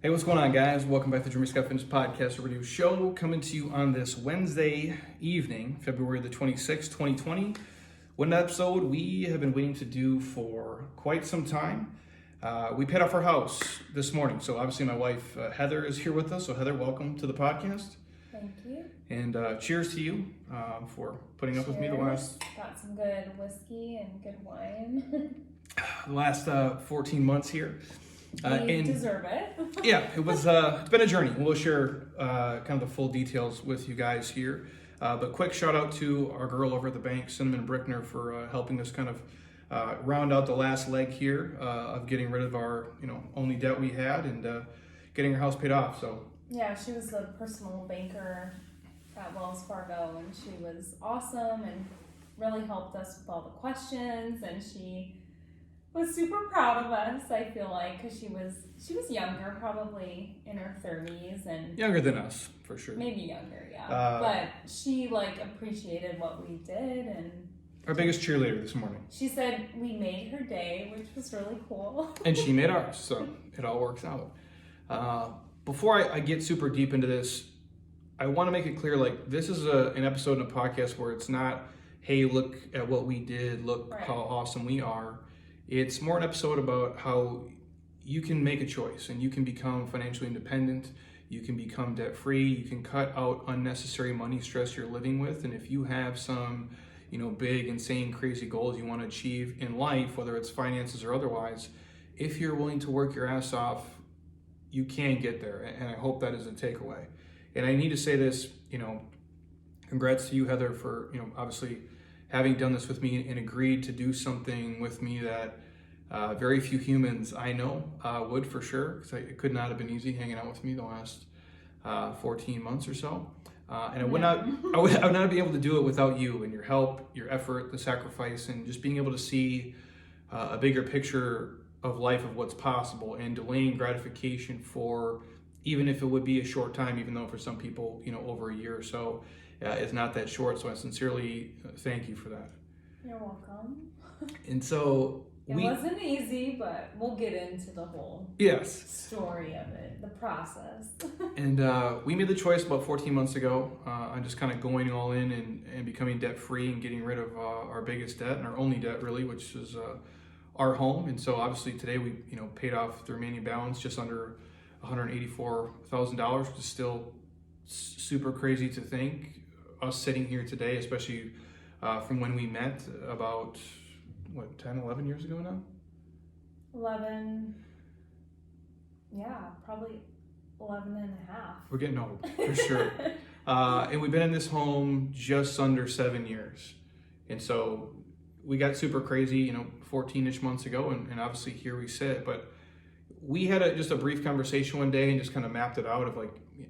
Hey, what's going on, guys? Welcome back to the Dreamy Scott Fitness Podcast review show, coming to you on this Wednesday evening, February the 26th, 2020. One episode we have been waiting to do for quite some time. We paid off our house this morning, so obviously my wife Heather is here with us. So Heather, welcome to the podcast. Thank you. And cheers to you for putting up with me the last... Got some good whiskey and good wine. the last 14 months here. You deserve it. Yeah, it was. It's been a journey. We'll share kind of the full details with you guys here. But quick shout out to our girl over at the bank, Cinnamon Brickner, for helping us kind of round out the last leg here of getting rid of our only debt we had and getting our house paid off. So yeah, she was the personal banker at Wells Fargo, and she was awesome and really helped us with all the questions, and she was super proud of us, I feel like, because she was younger, probably in her 30s, and younger than us for sure. Maybe younger, yeah. But she appreciated what we did, and our biggest cheerleader this morning. She said we made her day, which was really cool. And she made ours, so it all works out. Before I get super deep into this, I want to make it clear, this is an episode in a podcast where it's not, hey, look at what we did, look right. How awesome we are. It's more an episode about how you can make a choice and you can become financially independent, you can become debt-free, you can cut out unnecessary money stress you're living with, and if you have some, big, insane, crazy goals you want to achieve in life, whether it's finances or otherwise, if you're willing to work your ass off, you can get there, and I hope that is a takeaway. And I need to say this, congrats to you, Heather, for, obviously having done this with me and agreed to do something with me that very few humans I know would, for sure, because it could not have been easy hanging out with me the last 14 months or so. And I would not be able to do it without you and your help, your effort, the sacrifice, and just being able to see a bigger picture of life, of what's possible, and delaying gratification for, even if it would be a short time, even though for some people, over a year or so, it's not that short. So I sincerely thank you for that. You're welcome. And so it wasn't easy, but we'll get into the whole story of it, the process. And we made the choice about 14 months ago on just kind of going all in and becoming debt free and getting rid of our biggest debt and our only debt, really, which is our home. And so obviously today we paid off the remaining balance, just under $184,000, which is still super crazy to think. Us sitting here today, especially from when we met about 10, 11 years ago now? 11, yeah, probably 11 and a half. We're getting old, for sure. And we've been in this home just under 7 years. And so we got super crazy, 14-ish months ago, and obviously here we sit. But we had just a brief conversation one day and just kind of mapped it out of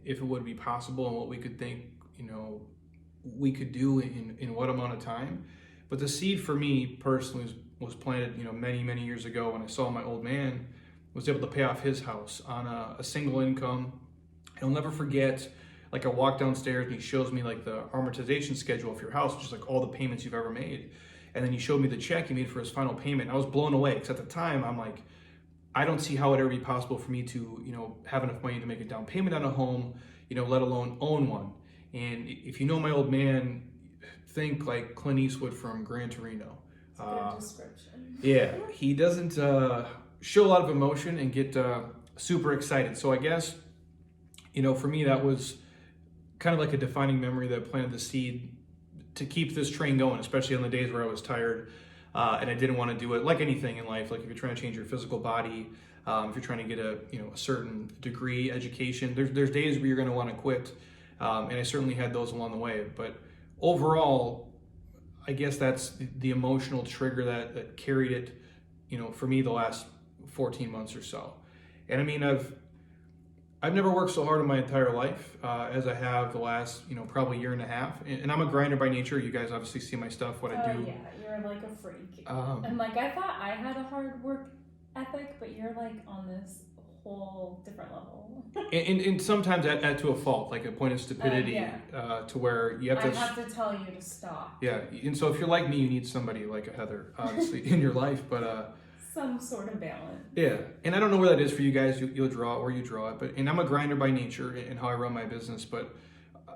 if it would be possible and what we could think, we could do in what amount of time. But the seed for me personally was planted, many years ago when I saw my old man was able to pay off his house on a single income. I'll never forget, I walk downstairs and he shows me the amortization schedule of your house, which is all the payments you've ever made. And then he showed me the check he made for his final payment. I was blown away because at the time I'm I don't see how it ever be possible for me to, have enough money to make a down payment on a home, let alone own one. And if you know my old man, think like Clint Eastwood from Gran Torino. It's a good description. Yeah, he doesn't show a lot of emotion and get super excited. So I guess, for me, that was kind of a defining memory that planted the seed to keep this train going, especially on the days where I was tired and I didn't want to do it. Like anything in life, if you're trying to change your physical body, if you're trying to get a certain degree, education, there's days where you're going to want to quit. And I certainly had those along the way. But overall, I guess that's the emotional trigger that carried it, for me the last 14 months or so. And I mean, I've never worked so hard in my entire life as I have the last, probably year and a half. And I'm a grinder by nature. You guys obviously see my stuff, what I do. Yeah, you're a freak. And I thought I had a hard work ethic, but you're on this whole different level. and sometimes at to a fault, a point of stupidity, to where you have to... I have to tell you to stop. Yeah, and so if you're like me, you need somebody like a Heather, obviously, in your life. But some sort of balance. Yeah, and I don't know where that is for you guys. You'll draw it where you draw it, and I'm a grinder by nature in how I run my business. But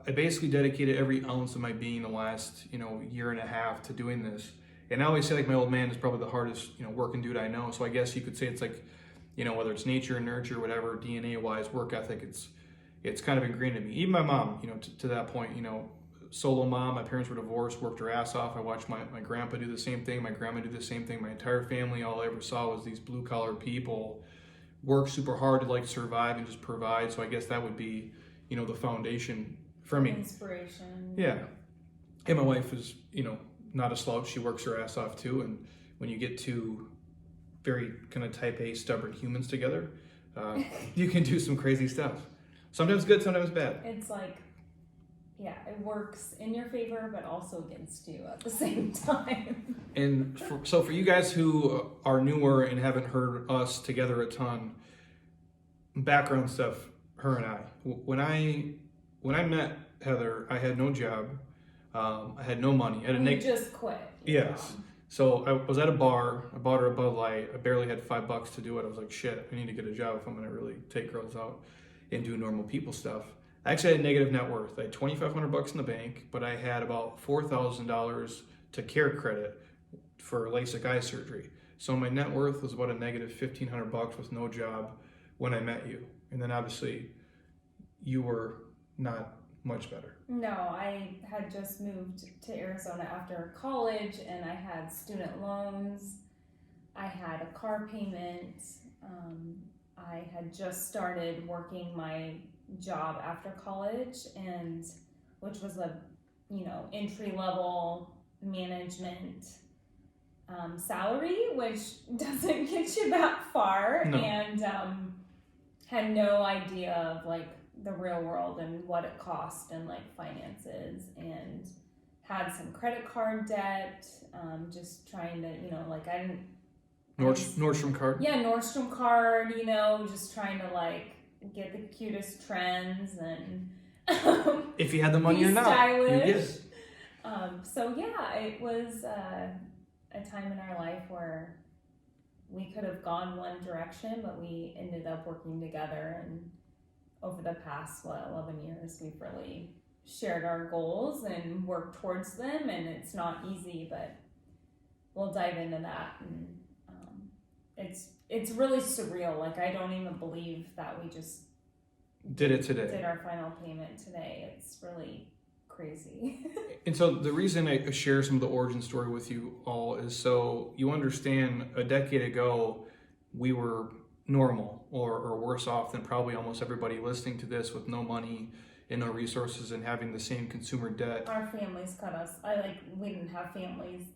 I basically dedicated every ounce of my being the last year and a half to doing this. And I always say, like, my old man is probably the hardest working dude I know. So I guess you could say it's like whether it's nature and nurture, whatever, DNA wise, work ethic, it's kind of ingrained in me. Even my mom, to that point, solo mom. My parents were divorced, worked her ass off. I watched my grandpa do the same thing, my grandma do the same thing. My entire family, all I ever saw was these blue collar people work super hard to survive and just provide. So I guess that would be the foundation for me. Inspiration. Yeah. And my wife is not a slouch. She works her ass off too. And when you get two very kind of type A stubborn humans together, you can do some crazy stuff. Sometimes good, sometimes bad. It's it works in your favor, but also against you at the same time. And so for you guys who are newer and haven't heard us together a ton, background stuff, her and I. When I met Heather, I had no job. I had no money. I had You just quit. Yes. So I was at a bar. I bought her a Bud Light. I barely had $5 to do it. I was like, shit, I need to get a job if I'm going to really take girls out and do normal people stuff. I actually had a negative net worth. I had $2,500 in the bank, but I had about $4,000 to care credit for LASIK eye surgery. So my net worth was about a negative $1,500 with no job when I met you. And then obviously you were not much better. No, I had just moved to Arizona after college, and I had student loans. I had a car payment. I had just started working my job after college, and which was a entry level management salary, which doesn't get you that far. No. And had no idea of the real world and what it cost and finances, and had some credit card debt, just trying to I didn't Nordstrom card. Yeah, Nordstrom card, just trying to get the cutest trends and if you had the money be or not, stylish. you get it. So yeah, it was a time in our life where we could have gone one direction, but we ended up working together, and over the past 11 years we've really shared our goals and worked towards them, and it's not easy, but we'll dive into that. And it's really surreal. I don't even believe that we just did it today. Did our final payment today. It's really crazy. And so the reason I share some of the origin story with you all is so you understand a decade ago we were normal or worse off than probably almost everybody listening to this, with no money and no resources and having the same consumer debt. Our families cut us. We didn't have families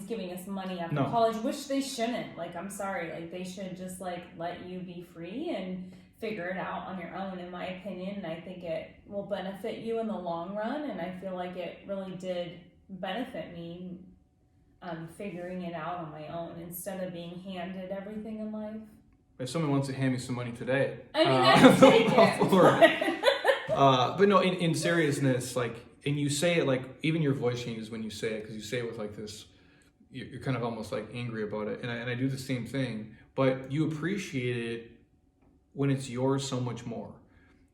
giving us money after No. college, which they shouldn't. I'm sorry. they should just let you be free and figure it out on your own, in my opinion. And I think it will benefit you in the long run. And I feel like it really did benefit me, figuring it out on my own instead of being handed everything in life. If someone wants to hand me some money today, I mean, I'd take it. But no, in seriousness, and you say it even your voice changes when you say it, because you say it with this, you're kind of almost angry about it. And I do the same thing, but you appreciate it when it's yours so much more.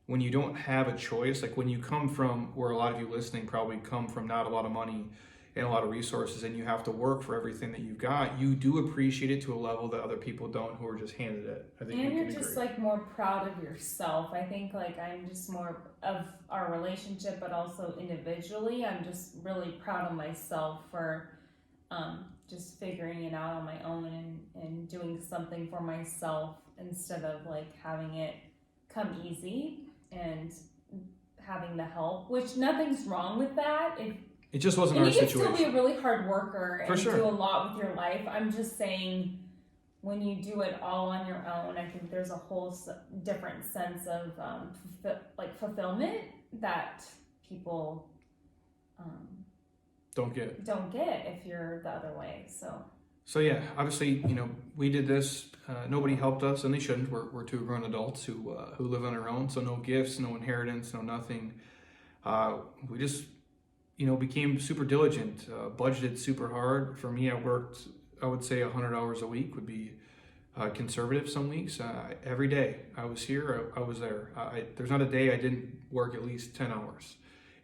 When you don't have a choice, when you come from where a lot of you listening probably come from, not a lot of money and a lot of resources, and you have to work for everything that you've got, you do appreciate it to a level that other people don't, who are just handed it. I think and we you're can just agree. more proud of yourself. I think I'm just more of our relationship, but also individually, I'm just really proud of myself for just figuring it out on my own and doing something for myself instead of having it come easy and having the help, which nothing's wrong with that. It just wasn't And our you can situation. still be a really hard worker For and sure. do a lot with your life. I'm just saying, when you do it all on your own, I think there's a whole different sense of fulfillment that people Don't get it. don't get if you're the other way. So yeah, obviously, we did this. Nobody helped us, and they shouldn't. We're two grown adults who live on our own. So no gifts, no inheritance, no nothing. We just became super diligent, budgeted super hard. For me, I worked I would say 100 hours a week would be conservative some weeks. Every day I was here, I was there. There's not a day I didn't work at least 10 hours.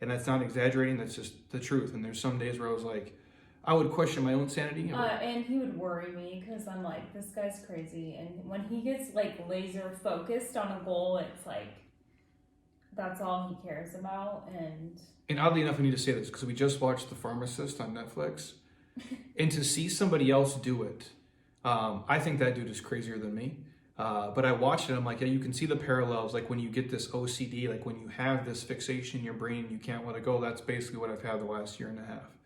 And that's not exaggerating, that's just the truth. And there's some days where I was like, I would question my own sanity. And he would worry me because I'm like, this guy's crazy. And when he gets like laser focused on a goal, it's like, that's all he cares about. And oddly enough, I need to say this because we just watched The Pharmacist on Netflix. And to see somebody else do it, I think that dude is crazier than me. But I watched it, I'm like, yeah, you can see the parallels. Like when you get this OCD, like when you have this fixation in your brain, you can't let it go. That's basically what I've had the last year and a half.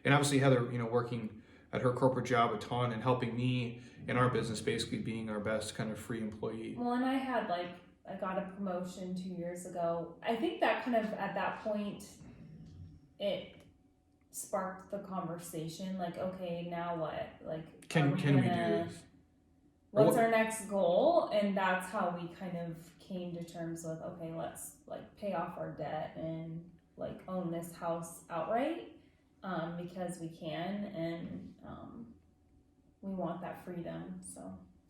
And obviously Heather, working at her corporate job a ton and helping me in our business, basically being our best kind of free employee. Well, and I got a promotion 2 years ago. I think that kind of, at that point, it sparked the conversation. Like, okay, now what? Like, can we do this? What's our next goal? And that's how we kind of came to terms with, okay, let's like pay off our debt and like own this house outright. Because we can, and we want that freedom. So.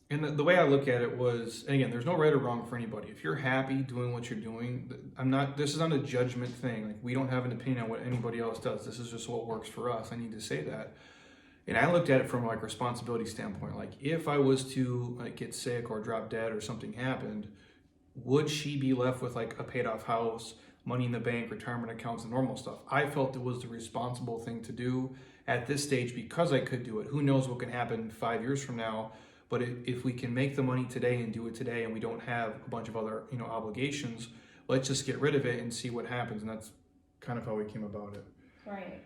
And the way I look at it was, and again, there's no right or wrong for anybody. If you're happy doing what you're doing, this is not a judgment thing. Like we don't have an opinion on what anybody else does. This is just what works for us. I need to say that. And I looked at it from like responsibility standpoint. Like if I was to like get sick or drop dead or something happened, would she be left with like a paid off house, money in the bank, retirement accounts, and normal stuff? I felt it was the responsible thing to do at this stage because I could do it. Who knows what can happen 5 years from now? But if we can make the money today and do it today, and we don't have a bunch of other obligations, let's just get rid of it and see what happens. And that's kind of how we came about it. Right.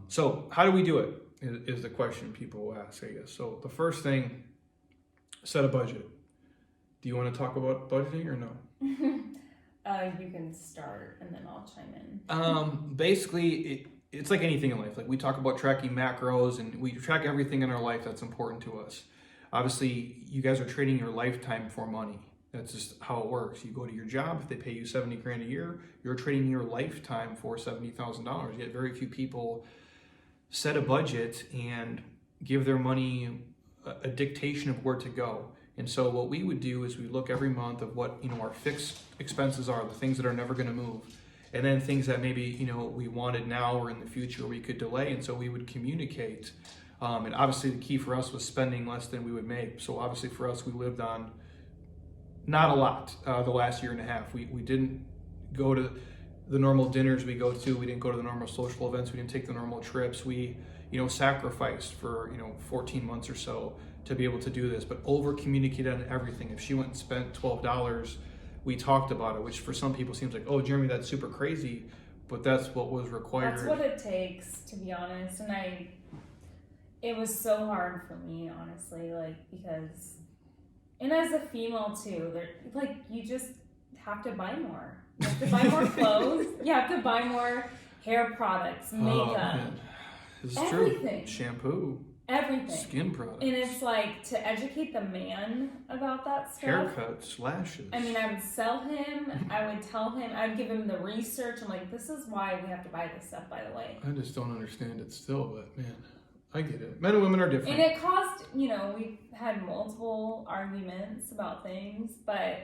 So how do we do it? Is the question people ask, I guess. So the first thing, set a budget. Do you want to talk about budgeting or no? You can start and then I'll chime in. Basically, it's like anything in life. Like we talk about tracking macros and we track everything in our life that's important to us. Obviously, you guys are trading your lifetime for money. That's just how it works. You go to your job, if they pay you 70 grand a year, you're trading your lifetime for $70,000. Yet very few people set a budget and give their money a dictation of where to go. And so what we would do is we look every month of what our fixed expenses are, the things that are never going to move, and then things that maybe we wanted now or in the future we could delay. And so we would communicate. And obviously the key for us was spending less than we would make. So obviously for us, we lived on not a lot the last year and a half. We didn't go to the normal dinners we go to. We didn't go to the normal social events. We didn't take the normal trips. We sacrificed for 14 months or so to be able to do this, but over communicated on everything. If she went and spent $12, we talked about it, which for some people seems like, oh, Jeremy, that's super crazy, but that's what was required. That's what it takes, to be honest. And it was so hard for me, honestly, because, and as a female too, you just have to buy more. You have to buy more clothes. You have to buy more hair products, makeup, this is everything. True. Shampoo. Everything. Skin products. And it's like to educate the man about that stuff. Haircuts, lashes. I mean, I would sell him. I would tell him. I'd give him the research. I'm like, this is why we have to buy this stuff, by the way. I just don't understand it still, but man, I get it. Men and women are different. And it caused, we've had multiple arguments about things, but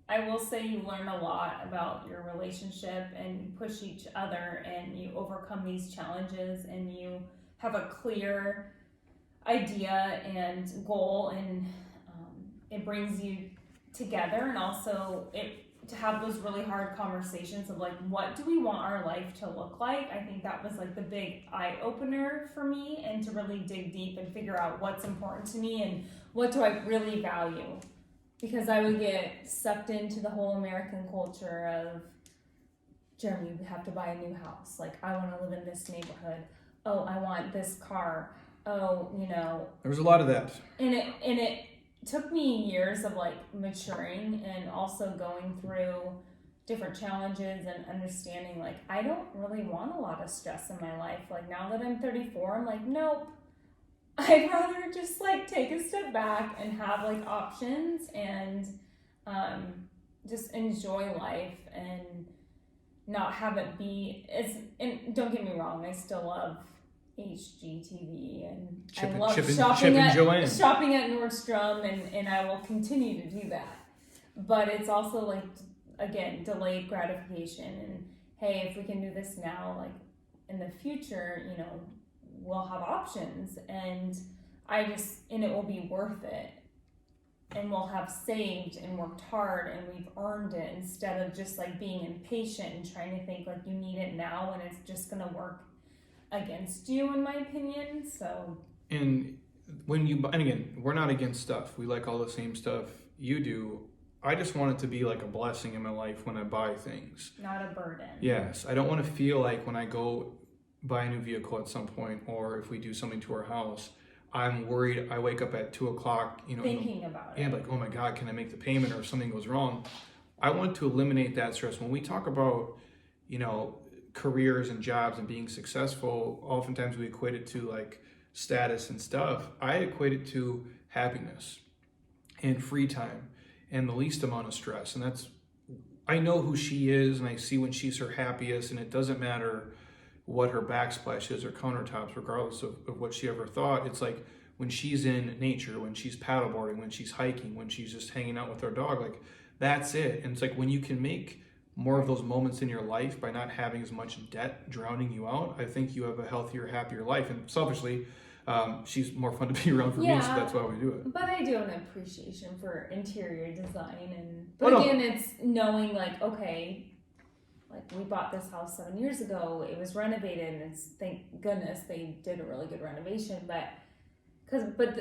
I will say you learn a lot about your relationship and you push each other and you overcome these challenges and you have a clear idea and goal, and it brings you together, and also to have those really hard conversations of like, what do we want our life to look like? I think that was like the big eye opener for me, and to really dig deep and figure out what's important to me and what do I really value, because I would get sucked into the whole American culture of, Jeremy, we have to buy a new house. Like, I want to live in this neighborhood. Oh, I want this car. Oh, there was a lot of that, and it took me years of like maturing and also going through different challenges and understanding like I don't really want a lot of stress in my life. Like now that I'm 34, I'm like, nope, I'd rather just like take a step back and have like options and just enjoy life and not have it be and don't get me wrong, I still love HGTV, and Chip I and- love Chip and- shopping Chip and at Joanne. shopping at Nordstrom, and I will continue to do that. But it's also like, again, delayed gratification, and hey, if we can do this now, like in the future, you know, we'll have options, and it will be worth it, and we'll have saved and worked hard, and we've earned it, instead of just like being impatient and trying to think like you need it now, and it's just gonna work against you, in my opinion. So, And when you buy, and again, we're not against stuff. We like all the same stuff you do. I just want it to be like a blessing in my life when I buy things. not a burden. Yes, I don't want to feel like when I go buy a new vehicle at some point, or if we do something to our house, I'm worried. I wake up at 2:00, you know, Thinking about it. and like, oh my God, can I make the payment, or if something goes wrong? I want to eliminate that stress. When we talk about, you know, careers and jobs and being successful, oftentimes we equate it to like status and stuff. I equate it to happiness and free time and the least amount of stress. And that's, I know who she is, and I see when she's her happiest, and it doesn't matter what her backsplash is or countertops, regardless of what she ever thought. It's like when she's in nature, when she's paddleboarding, when she's hiking, when she's just hanging out with her dog, like that's it. And it's like when you can make more of those moments in your life by not having as much debt drowning you out, I think you have a healthier, happier life. And selfishly, she's more fun to be around for me, so that's why we do it. But I do have an appreciation for interior design, and no. again, it's knowing like, okay, like we bought this house 7 years ago, it was renovated, and it's, thank goodness they did a really good renovation, but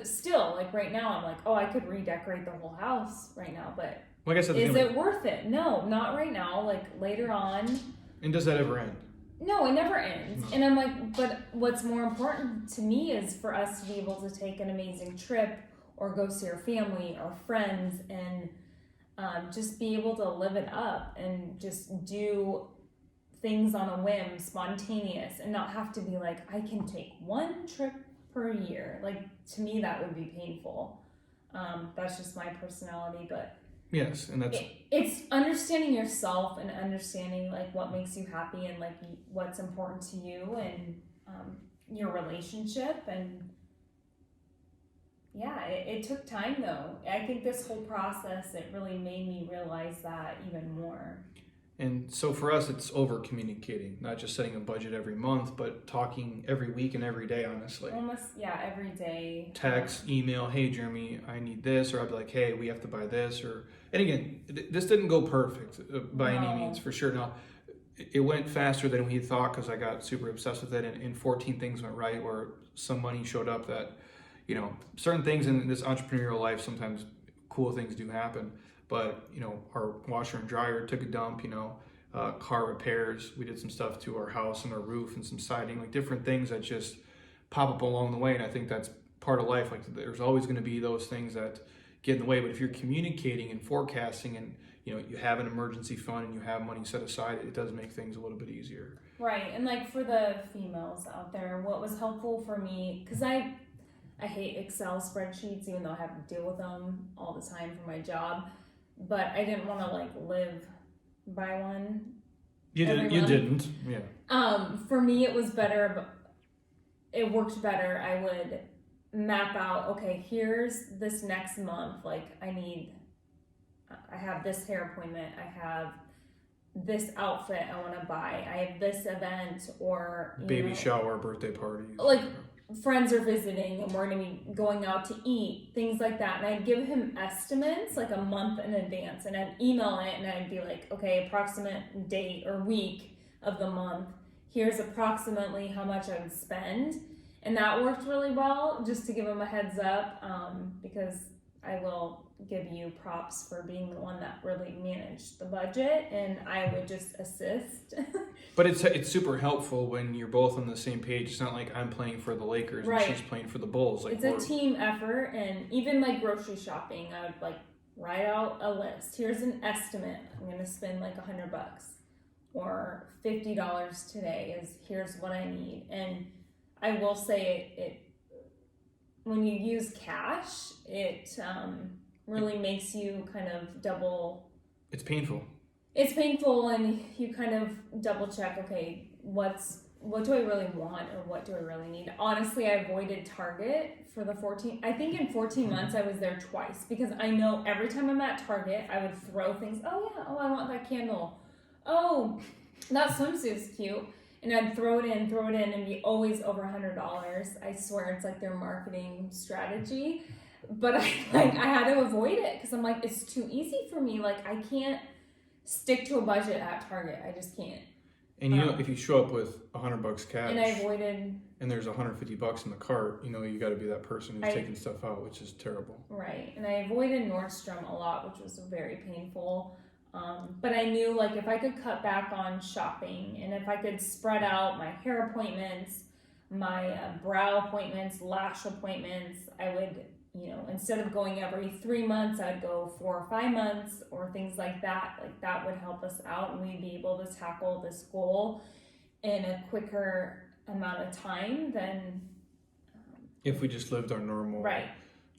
still, like right now, I'm like, oh, I could redecorate the whole house right now, but Like I said, is it worth it? No, not right now. Like later on. And does that ever end? No, it never ends. And I'm like, but what's more important to me is for us to be able to take an amazing trip, or go see our family or friends, and just be able to live it up and just do things on a whim, spontaneous, and not have to be like, I can take one trip per year. Like, to me, that would be painful. That's just my personality, but yes, and that's it's understanding yourself and understanding like what makes you happy, and like what's important to you, and your relationship. And yeah, it took time though. I think this whole process, it really made me realize that even more. And so for us, it's over communicating, not just setting a budget every month, but talking every week and every day, honestly. Almost, yeah, every day. Text, email, hey, Jeremy, I need this, or I'd be like, hey, we have to buy this, or, and again, this didn't go perfect by any means, for sure. Now, it went faster than we thought, because I got super obsessed with it, and 14 things went right, where some money showed up that, you know, certain things in this entrepreneurial life, sometimes cool things do happen. But, you know, our washer and dryer took a dump, you know, car repairs. We did some stuff to our house and our roof and some siding, like different things that just pop up along the way. And I think that's part of life. Like there's always going to be those things that get in the way. But if you're communicating and forecasting, and, you know, you have an emergency fund and you have money set aside, it does make things a little bit easier. Right. And like for the females out there, what was helpful for me, because I hate Excel spreadsheets, even though I have to deal with them all the time for my job. But I didn't want to like live by one. You didn't. Yeah. For me, it was better. But it worked better. I would map out. Okay, here's this next month. Like I have this hair appointment. I have this outfit I want to buy. I have this event, or baby shower, birthday party. Like friends are visiting, and we're going to be going out to eat, things like that. And I'd give him estimates like a month in advance, and I'd email it, and I'd be like, okay, approximate date or week of the month, here's approximately how much I would spend. And that worked really well, just to give him a heads up, because I will give you props for being the one that really managed the budget, and I would just assist. But it's super helpful when you're both on the same page. It's not like I'm playing for the Lakers right. and she's playing for the Bulls. Like it's a team effort. And even like grocery shopping, I would like write out a list. Here's an estimate. I'm going to spend like $100 or $50 today. Here's what I need. And I will say it when you use cash, it really makes you kind of double. It's painful. It's painful, and you kind of double check, okay, what's what do I really want or what do I really need? Honestly, I avoided Target for the 14. I think in 14 months I was there twice because I know every time I'm at Target, I would throw things. Oh yeah, oh I want that candle. Oh, that swimsuit's cute. And I'd throw it in, and be always over $100. I swear it's like their marketing strategy. But I had to avoid it because I'm like, it's too easy for me. Like I can't stick to a budget at Target. I just can't. And you know, if you show up with $100 cash, and I avoided, and there's $150 in the cart, you know, you got to be that person who's taking stuff out, which is terrible. Right, and I avoided Nordstrom a lot, which was very painful. But I knew like if I could cut back on shopping and if I could spread out my hair appointments, my brow appointments, lash appointments, I would, you know, instead of going every 3 months, I'd go 4 or 5 months or things like that. Like that would help us out and we'd be able to tackle this goal in a quicker amount of time than if we just lived our normal right.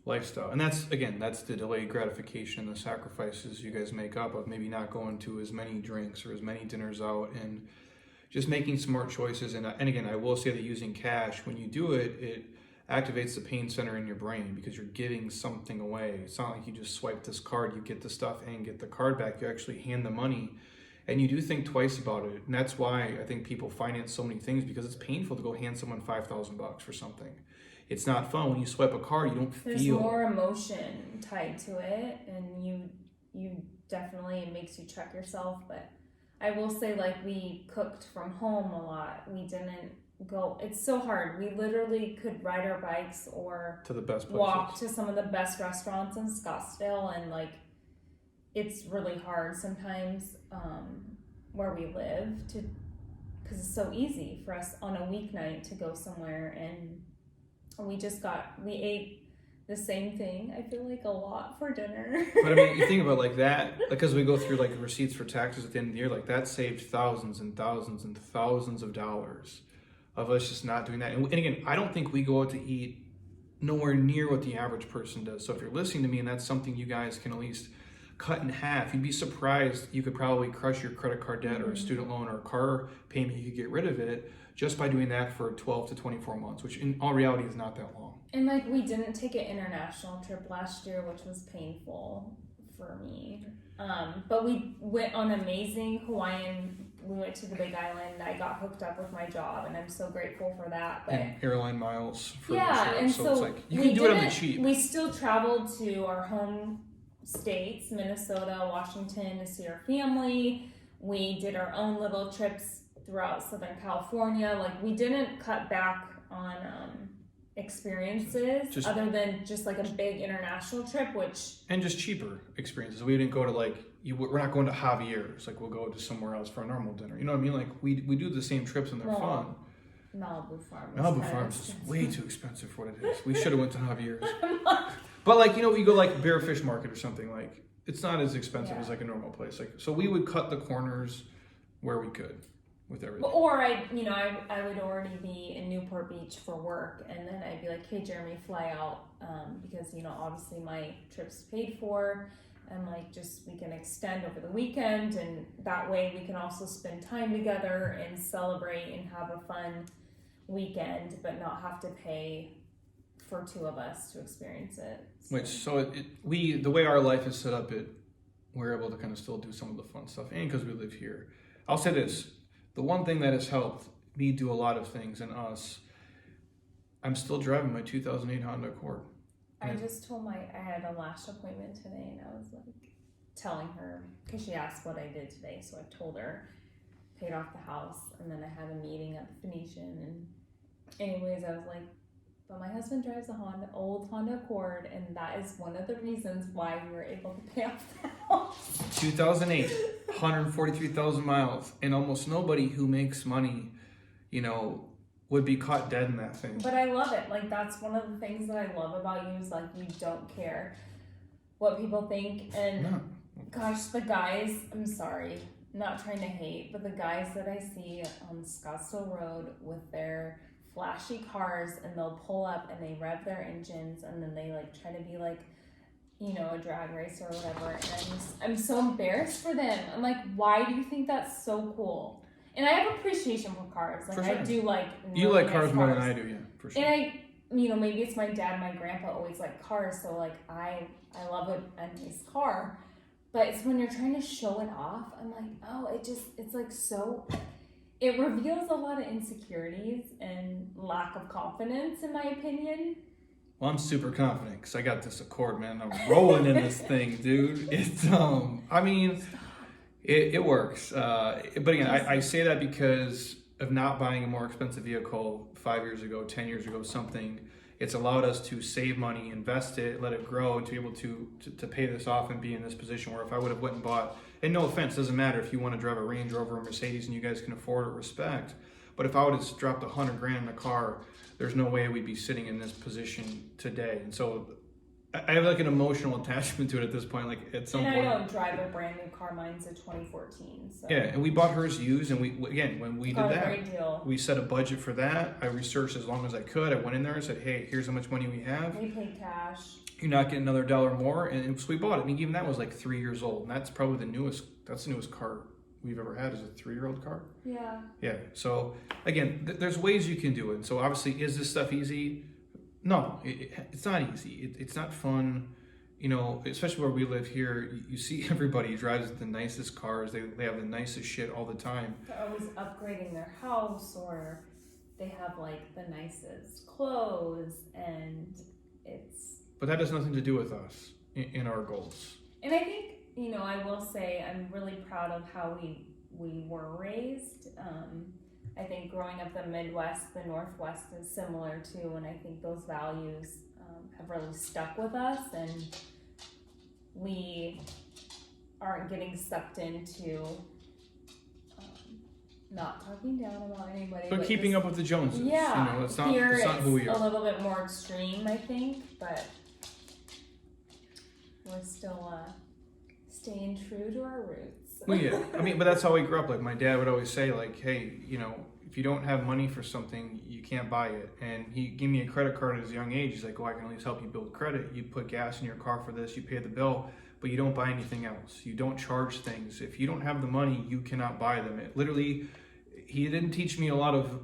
lifestyle. And that's the delayed gratification, the sacrifices you guys make up of maybe not going to as many drinks or as many dinners out and just making smart choices. And again, I will say that using cash, when you do it, it activates the pain center in your brain because you're giving something away. It's not like you just swipe this card, you get the stuff and get the card back. You actually hand the money and you do think twice about it. And that's why I think people finance so many things because it's painful to go hand someone $5,000 for something. It's not fun. When you swipe a card, you don't feel. There's more emotion tied to it and you definitely, it makes you check yourself. But I will say like we cooked from home a lot. We didn't go, it's so hard. We literally could ride our bikes or to the best places. Walk to some of the best restaurants in Scottsdale, and like it's really hard sometimes where we live to, because it's so easy for us on a weeknight to go somewhere and we ate the same thing, I feel like, a lot for dinner. But I mean, you think about like that, because we go through like receipts for taxes at the end of the year, like that saved thousands and thousands and thousands of dollars of us just not doing that. And again, I don't think we go out to eat nowhere near what the average person does. So if you're listening to me and that's something you guys can at least cut in half, you'd be surprised. You could probably crush your credit card debt or a student loan or a car payment. You could get rid of it just by doing that for 12 to 24 months, which in all reality is not that long. And like we didn't take an international trip last year, which was painful for me. But we went on amazing we went to the Big Island. I got hooked up with my job and I'm so grateful for that. But and airline miles for the trip. And so it's like you can do it on the cheap. We still traveled to our home states, Minnesota, Washington, to see our family. We did our own little trips throughout Southern California. Like we didn't cut back on experiences other than just like a big international trip, and just cheaper experiences. We didn't go to like we're not going to Javier's. Like we'll go to somewhere else for a normal dinner. You know what I mean? Like we do the same trips and they're fun. Malibu Farms is way too expensive for what it is. We should have went to Javier's. But like, you know, we go like Bear Fish Market or something, like it's not as expensive as like a normal place. Like so we would cut the corners where we could with everything. Or I would already be in Newport Beach for work and then I'd be like, hey Jeremy, fly out because you know obviously my trip's paid for and like just we can extend over the weekend and that way we can also spend time together and celebrate and have a fun weekend but not have to pay for two of us to experience it. So. The way our life is set up, we're able to kind of still do some of the fun stuff and because we live here. I'll say this. The one thing that has helped me do a lot of things and us, I'm still driving my 2008 Honda Accord. I just told I had a lash appointment today and I was like telling her, because she asked what I did today, so I told her, paid off the house, and then I had a meeting at the Phoenician, and anyways, I was like, but my husband drives a old Honda Accord, and that is one of the reasons why we were able to pay off the house. 2008, 143,000 miles, and almost nobody who makes money, you know, would be caught dead in that thing. But I love it. Like, that's one of the things that I love about you is, like, you don't care what people think. And, gosh, the guys, I'm sorry, not trying to hate, but the guys that I see on Scottsdale Road with their flashy cars and they'll pull up and they rev their engines and then they, like, try to be, like, you know, a drag race or whatever. And I'm so embarrassed for them. I'm like, why do you think that's so cool? And I have appreciation for cars. Like, For sure. I do like You really like cars nice more than I do, yeah, for sure. And maybe it's my dad and my grandpa always liked cars, so like I love a nice car. But it's when you're trying to show it off, I'm like, oh, it's like so, it reveals a lot of insecurities and lack of confidence, in my opinion. Well, I'm super confident because I got this Accord, man. I'm rolling in this thing, dude. It's, I mean, it works. But again, I say that because of not buying a more expensive vehicle 5 years ago, 10 years ago, something. It's allowed us to save money, invest it, let it grow, and to be able to pay this off and be in this position where if I would have went and bought, and no offense, doesn't matter if you want to drive a Range Rover or Mercedes and you guys can afford it, respect. But if I would have dropped $100,000 in a car, there's no way we'd be sitting in this position today. And so I have like an emotional attachment to it at this point. Like at some point, I don't drive a brand new car. Mine's a 2014. So. Yeah, and we bought hers used, and when we did that, great deal. We set a budget for that. I researched as long as I could. I went in there and said, "Hey, here's how much money we have. We paid cash. You're not getting another $1 more," and so we bought it. I mean, even that was like 3 years old, and that's probably the newest. That's the newest car we've ever had. Is a 3-year-old car. Yeah. Yeah. So again, there's ways you can do it. So obviously, is this stuff easy? No, it's not easy. It's not fun. You know, especially where we live here, you see everybody drives the nicest cars. They have the nicest shit all the time. They're always upgrading their house, or they have like the nicest clothes, and it's. But that has nothing to do with us in our goals. And I think, I will say I'm really proud of how we were raised. I think growing up the Midwest, the Northwest is similar too, and I think those values have really stuck with us, and we aren't getting sucked into not talking down about anybody. But keeping up with the Joneses. Yeah. It's not who we are. A little bit more extreme, I think, but we're still staying true to our roots. Well, yeah. I mean, but that's how we grew up. Like my dad would always say, like, hey, if you don't have money for something, you can't buy it. And he gave me a credit card at his young age. He's like, I can at least help you build credit. You put gas in your car for this, you pay the bill, but you don't buy anything else. You don't charge things. If you don't have the money, you cannot buy them. It literally, he didn't teach me a lot of,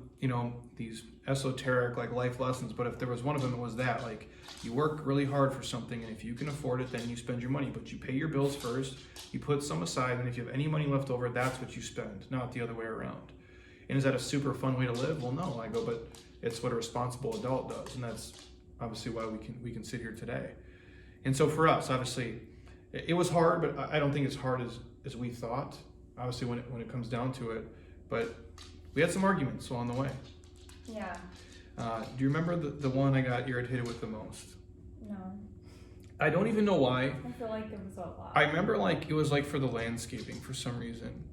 these esoteric like life lessons, but if there was one of them, it was that, like, you work really hard for something, and if you can afford it, then you spend your money, but you pay your bills first, you put some aside, and if you have any money left over, that's what you spend, not the other way around. And is that a super fun way to live? Well, no. I go, but it's what a responsible adult does, and that's obviously why we can sit here today. And so for us, obviously, it was hard, but I don't think it's hard as we thought. Obviously, when it comes down to it, but we had some arguments along the way. Yeah. Do you remember the one I got irritated with the most? No. I don't even know why. I feel like there was a lot. I remember it was for the landscaping for some reason.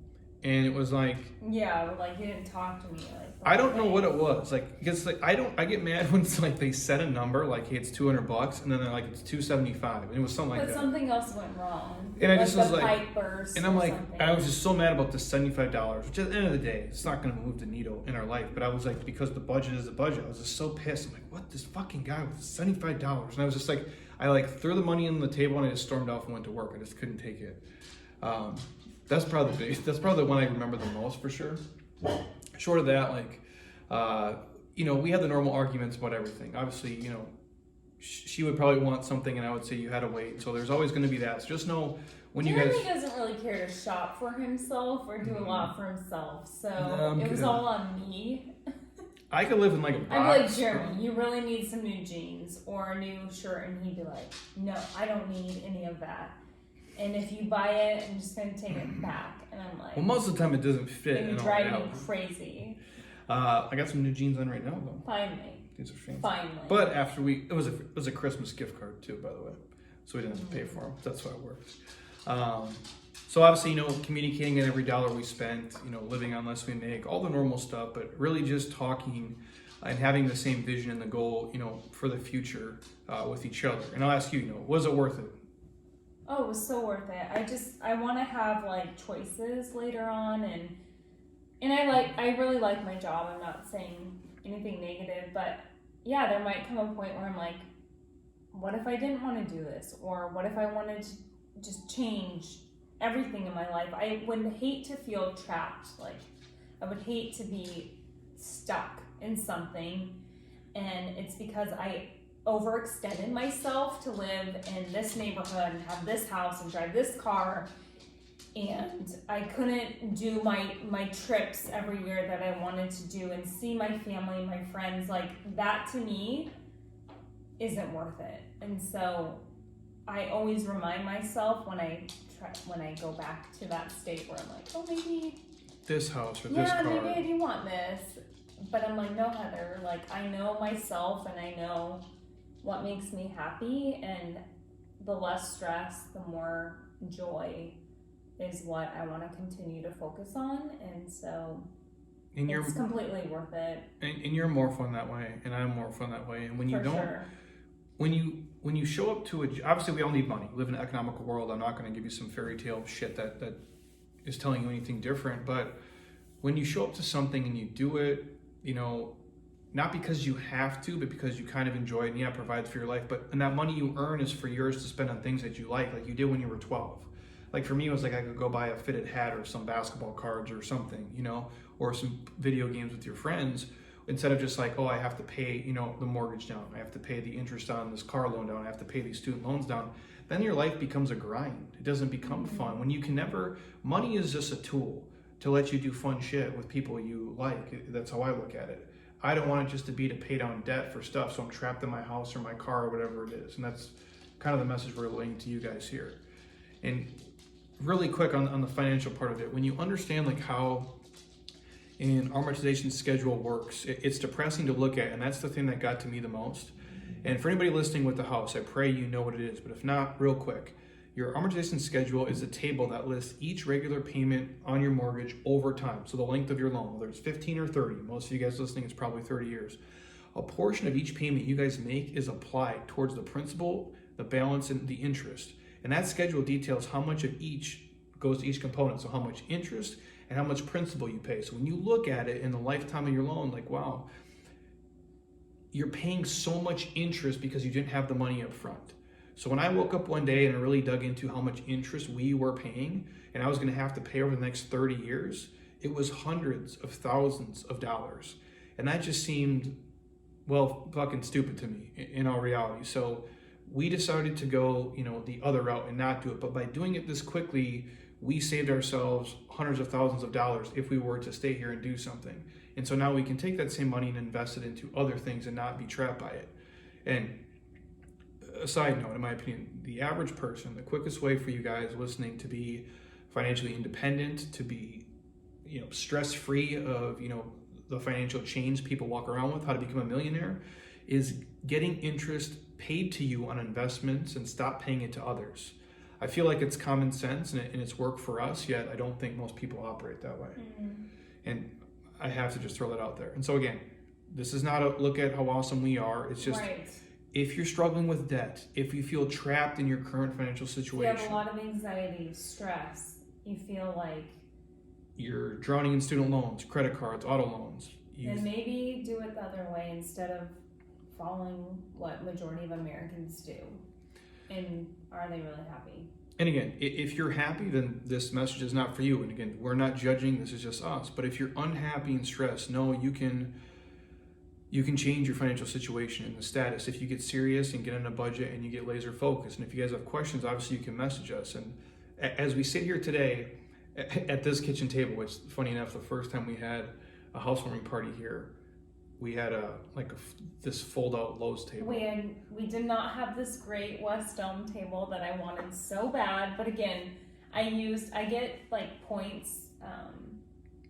And it was like, yeah, like you didn't talk to me. I don't know what it was. Because I get mad when it's like they set a number, like, hey, it's $200, and then they're like, it's $275, and it was something like that. But something else went wrong. And I just was like, pipe burst, and I'm like, something. I was just so mad about the $75, which at the end of the day, it's not going to move the needle in our life. But I was like, because the budget is the budget, I was just so pissed. I'm like, what, this fucking guy with $75? And I was just like, I threw the money on the table and I just stormed off and went to work. I just couldn't take it. That's probably the one I remember the most for sure. Short of that, we had the normal arguments about everything. Obviously, she would probably want something and I would say you had to wait. So there's always going to be that. So just know when you guys... Jeremy doesn't really care to shop for himself or do a lot for himself. So it was all on me. I could live in like a box. I'd be like, Jeremy, you really need some new jeans or a new shirt. And he'd be like, no, I don't need any of that. And if you buy it, I'm just going to take it back. And I'm like... Well, most of the time it doesn't fit. And you drive me crazy. I got some new jeans on right now, though. Finally. These are fancy. Finally. But after it was a Christmas gift card too, by the way. So we didn't have to pay for them. That's why it worked. So obviously, communicating at every dollar we spent, living on less we make, all the normal stuff, but really just talking and having the same vision and the goal, for the future with each other. And I'll ask you, was it worth it? Oh, it was so worth it. I want to have choices later on, and I really like my job. I'm not saying anything negative, but yeah, there might come a point where I'm like, what if I didn't want to do this? Or what if I wanted to just change everything in my life? I would hate to feel trapped. I would hate to be stuck in something, and it's because I overextended myself to live in this neighborhood and have this house and drive this car, and I couldn't do my trips every year that I wanted to do and see my family, my friends. Like, that to me isn't worth it. And so I always remind myself when I go back to that state where I'm like, oh, maybe this house or this car. maybe I do want this. But I'm like, no, Heather, like, I know myself and I know what makes me happy, and the less stress, the more joy is what I want to continue to focus on. And so it's completely worth it. And you're more fun that way, and I'm more fun that way. And when you For don't, sure. when you show up to obviously we all need money. We live in an economical world. I'm not going to give you some fairy tale shit that is telling you anything different. But when you show up to something and you do it, not because you have to, but because you kind of enjoy it and it provides for your life. And that money you earn is for yours to spend on things that you like you did when you were 12. Like for me, it was like I could go buy a fitted hat or some basketball cards or something, or some video games with your friends, instead of just like, oh, I have to pay, the mortgage down. I have to pay the interest on this car loan down. I have to pay these student loans down. Then your life becomes a grind. It doesn't become fun. When you can never, money is just a tool to let you do fun shit with people you like. That's how I look at it. I don't want it just to be to pay down debt for stuff, so I'm trapped in my house or my car or whatever it is. And that's kind of the message we're relaying to you guys here. And really quick on the financial part of it, when you understand like how an amortization schedule works, it's depressing to look at, and that's the thing that got to me the most. And for anybody listening with the house, I pray you know what it is, but if not, real quick, your amortization schedule is a table that lists each regular payment on your mortgage over time. So the length of your loan, whether it's 15 or 30, most of you guys listening, it's probably 30 years. A portion of each payment you guys make is applied towards the principal, the balance, and the interest. And that schedule details how much of each goes to each component. So how much interest and how much principal you pay. So when you look at it in the lifetime of your loan, like, wow, you're paying so much interest because you didn't have the money up front. So when I woke up one day and I really dug into how much interest we were paying, and I was going to have to pay over the next 30 years, it was hundreds of thousands of dollars. And that just seemed, well, fucking stupid to me in all reality. So we decided to go, the other route and not do it. But by doing it this quickly, we saved ourselves hundreds of thousands of dollars if we were to stay here and do something. And so now we can take that same money and invest it into other things and not be trapped by it. And a side note, in my opinion, the average person, the quickest way for you guys listening to be financially independent, to be, stress-free of, the financial chains people walk around with, how to become a millionaire, is getting interest paid to you on investments and stop paying it to others. I feel like it's common sense and it's worked for us, yet I don't think most people operate that way. And I have to just throw that out there. And so again, this is not a look at how awesome we are. It's just, right. If you're struggling with debt, if you feel trapped in your current financial situation, you have a lot of anxiety, stress, you feel like you're drowning in student loans, credit cards, auto loans. Then maybe do it the other way instead of following what majority of Americans do. And are they really happy? And again, if you're happy, then this message is not for you. And again, we're not judging, this is just us. But if you're unhappy and stressed, know you can change your financial situation and the status if you get serious and get on a budget and you get laser focused. And if you guys have questions, obviously you can message us. And as we sit here today at this kitchen table, which funny enough, the first time we had a housewarming party here, we had this fold-out Lowe's table. We did not have this great West Elm table that I wanted so bad, but again, I get like points.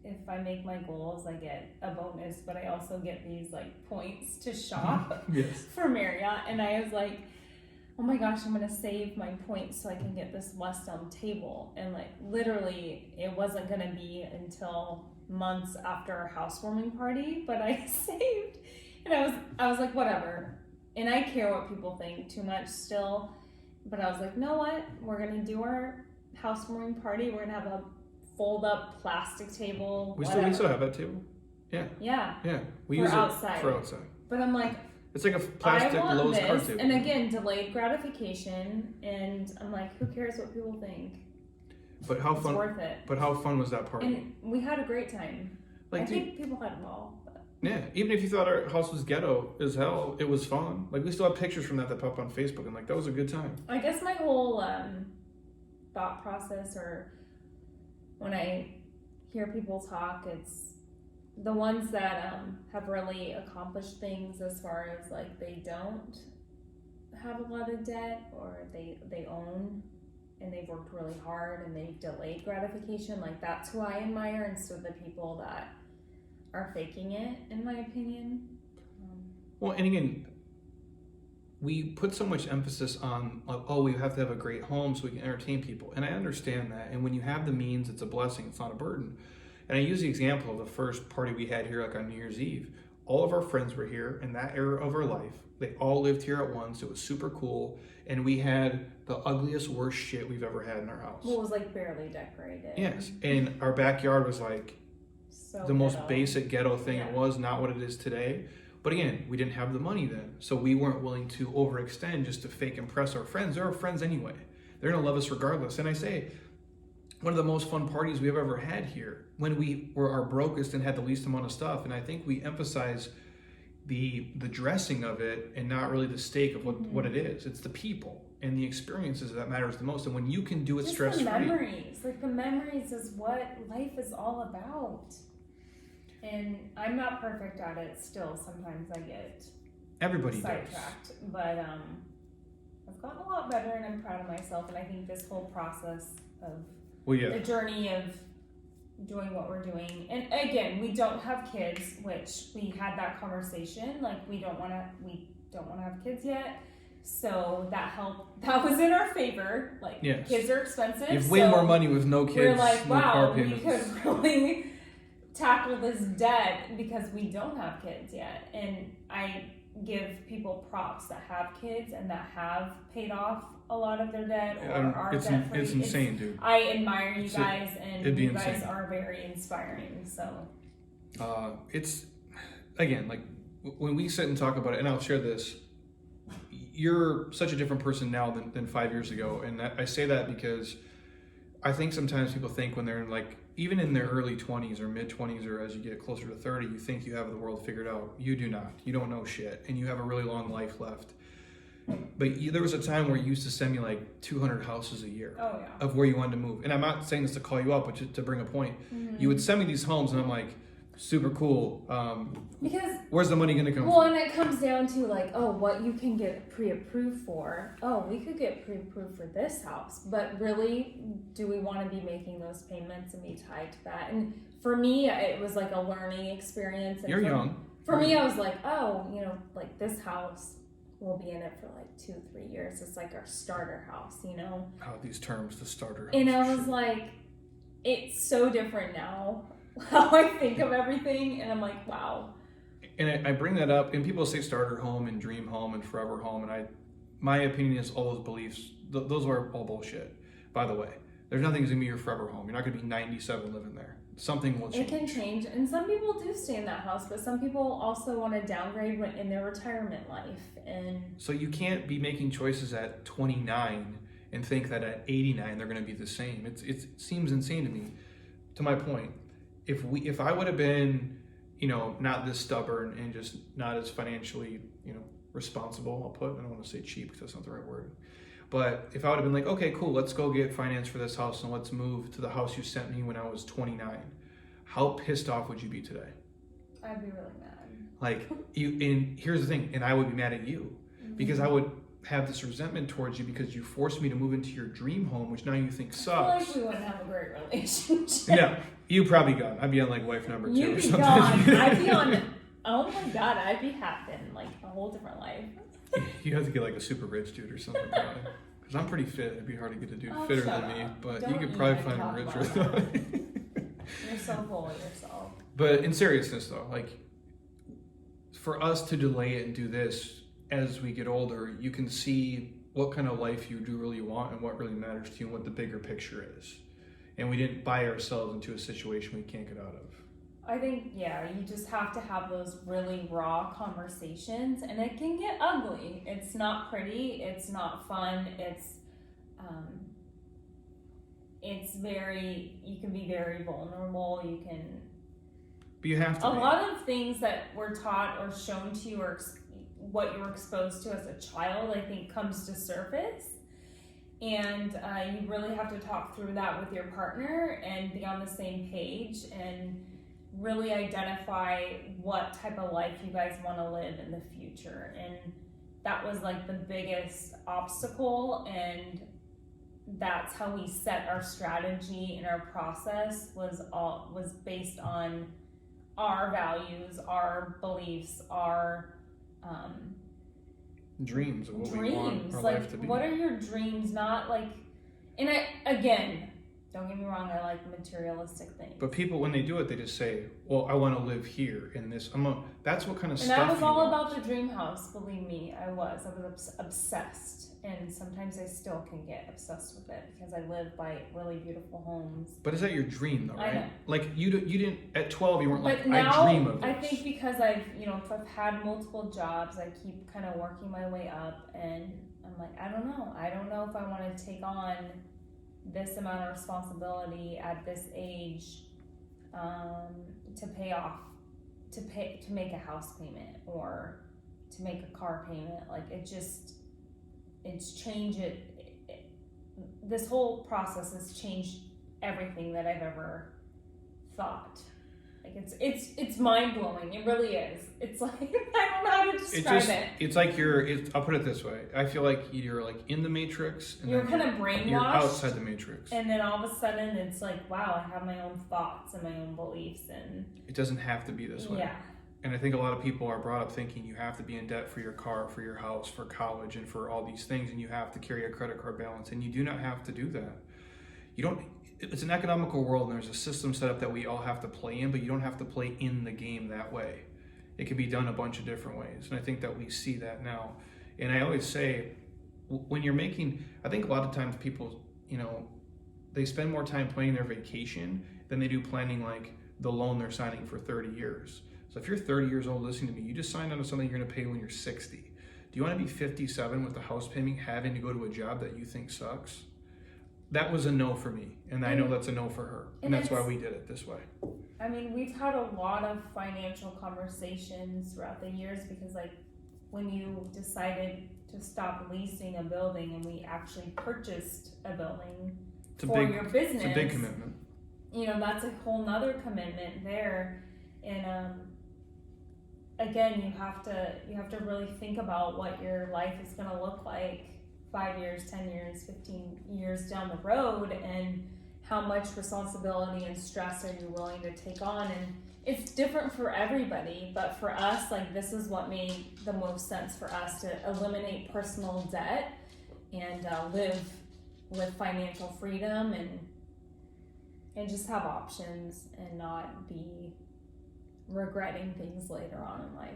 If I make my goals, I get a bonus, but I also get these like points to shop Yes. for Marriott. And I was like, oh my gosh, I'm gonna save my points so I can get this West Elm table. And like literally, it wasn't gonna be until months after our housewarming party, but I saved, and I was like, whatever. And I care what people think too much still, but I was like, know what? We're gonna do our housewarming party. We're gonna have a fold-up plastic table. We still have that table. Yeah. Yeah. We for use outside. it for outside. But I'm like, it's like a plastic I want Lowe's card this, table. and again, delayed gratification. And I'm like, who cares what people think? But how It's fun? worth it. But how fun was that party? And we had a great time. I think people had them all. But. Yeah, even if you thought our house was ghetto as hell, it was fun. Like, we still have pictures from that pop up on Facebook, and like, that was a good time. I guess my whole thought process, or when I hear people talk, it's the ones that have really accomplished things as far as like they don't have a lot of debt, or they own and they've worked really hard and they've delayed gratification. Like, that's who I admire instead of the people that are faking it, in my opinion. Well, and again, we put so much emphasis on, like, oh, we have to have a great home so we can entertain people. And I understand that. And when you have the means, it's a blessing, it's not a burden. And I use the example of the first party we had here, like on New Year's Eve. All of our friends were here in that era of our life. They all lived here at once. It was super cool. And we had the ugliest, worst shit we've ever had in our house. Well, it was like barely decorated. Yes. And our backyard was like So the most ghetto. basic ghetto thing Yeah. it was, not what it is today. But again, we didn't have the money then. So we weren't willing to overextend just to fake impress our friends. They're our friends anyway. They're going to love us regardless. And I say, one of the most fun parties we've ever had here, when we were our brokest and had the least amount of stuff. And I think we emphasize the dressing of it and not really the stake of what it is. It's the people and the experiences that matters the most. And when you can do it Just stress-free. the memories. Like, the memories is what life is all about. And I'm not perfect at it still. Sometimes I get Everybody does. sidetracked. But I've gotten a lot better, and I'm proud of myself. And I think this whole process of Well, yeah. the journey of doing what we're doing, and again, we don't have kids, which we had that conversation. Like, we don't want to have kids yet. So that helped. That was in our favor. Like, Yes. kids are expensive. You have way more money with no kids. We're like, no wow, car we payments. could really tackle this debt because we don't have kids yet. And I give people props that have kids and that have paid off a lot of their debt or are debt free. It's insane, dude. I admire you guys, and it'd be you guys insane. are very inspiring. So It's, again, like, when we sit and talk about it, and I'll share this, you're such a different person now than 5 years ago. And I say that because I think sometimes people think when they're like, even in their early 20s or mid 20s, or as you get closer to 30, you think you have the world figured out. You do not. You don't know shit, and you have a really long life left. But there was a time where you used to send me like 200 houses a year of where you wanted to move. And I'm not saying this to call you up, but just to bring a point. You would send me these homes, and I'm like, super cool. because Where's the money going to come well, from? and it comes down to like, oh, what you can get pre-approved for. Oh, we could get pre-approved for this house, but really, do we want to be making those payments and be tied to that? And for me, it was like a learning experience. And You're young. For me, I was like, oh, like this house, we'll be in it for like 2-3 years. It's like our starter house, Oh, these terms, the starter house. And I was like, it's so different now, how I think of everything, and I'm like, wow. And I bring that up, and people say starter home and dream home and forever home, and my opinion is all those beliefs, those are all bullshit, by the way. There's nothing going to be your forever home. You're not going to be 97 living there. Something will change. It can change, and some people do stay in that house, but some people also want to downgrade in their retirement life. And so you can't be making choices at 29 and think that at 89 they're going to be the same. It seems insane to me. To my point, if I would have been, not this stubborn and just not as financially, responsible, I don't want to say cheap because that's not the right word. But if I would have been like, okay, cool, let's go get finance for this house and let's move to the house you sent me when I was 29, how pissed off would you be today? I'd be really mad. Like, and here's the thing, and I would be mad at you because I would have this resentment towards you because you forced me to move into your dream home, which now you think I sucks. feel like we wouldn't have a great relationship. Yeah, you probably gone. I'd be on like wife number 2 You'd or be something. gone. I'd be on. Oh my god, I'd be having like a whole different life. You have to get like a super rich dude or something. Because I'm pretty fit. It'd be hard to get a dude Oh, fitter shut than me. up. But Don't you could even probably find a talk richer. about You're so full of yourself. But in seriousness though, like, for us to delay it and do this as we get older, you can see what kind of life you do really want and what really matters to you and what the bigger picture is. And we didn't buy ourselves into a situation we can't get out of. I think, you just have to have those really raw conversations, and it can get ugly. It's not pretty. It's not fun. You can be very vulnerable. You can But you have to a be. lot of things that were taught or shown to you, or what you were exposed to as a child, I think comes to surface. And you really have to talk through that with your partner and be on the same page and really identify what type of life you guys want to live in the future. And that was like the biggest obstacle, and that's how we set our strategy and our process was based on our values, our beliefs, our dreams of what we want our like, life to be. what are your dreams? Not like, and again, don't get me wrong, I like materialistic things. But people, when they do it, they just say, well, I want to live here in this. That's what kind of and stuff. And I was all want. about the dream house, believe me, I was obsessed. And sometimes I still can get obsessed with it because I live by really beautiful homes. But is that your dream though, right? I know. Like you didn't, at 12, you weren't But like, now, I dream of this. I think because I've had multiple jobs, I keep kind of working my way up, and I'm like, I don't know if I want to take on this amount of responsibility at this age, to pay off, to make a house payment or to make a car payment. Like it's changed this whole process has changed everything that I've ever thought. Like it's mind blowing. It really is. It's like, I don't know how to describe it. It's like I'll put it this way. I feel like you're like in the matrix and You're kind of brainwashed. You're outside the matrix. And then all of a sudden it's like, wow, I have my own thoughts and my own beliefs, and it doesn't have to be this way. Yeah. And I think a lot of people are brought up thinking you have to be in debt for your car, for your house, for college, and for all these things, and you have to carry a credit card balance, and you do not have to do that. You don't. It's an economical world, and there's a system set up that we all have to play in, but you don't have to play in the game that way. It can be done a bunch of different ways, and I think that we see that now. And I always say, when you're making, I think a lot of times people, they spend more time planning their vacation than they do planning like the loan they're signing for 30 years. So if you're 30 years old listening to me, you just signed on to something you're going to pay when you're 60. Do you want to be 57 with a house payment, having to go to a job that you think sucks? That was a no for me, and I know that's a no for her, and that's why we did it this way. I mean, we've had a lot of financial conversations throughout the years, because like when you decided to stop leasing a building and we actually purchased a building your business. It's a big commitment. That's a whole nother commitment there. And again, you have to really think about what your life is going to look like 5 years, 10 years, 15 years down the road, and how much responsibility and stress are you willing to take on. And it's different for everybody, but for us, like, this is what made the most sense for us, to eliminate personal debt and live with financial freedom and just have options and not be regretting things later on in life.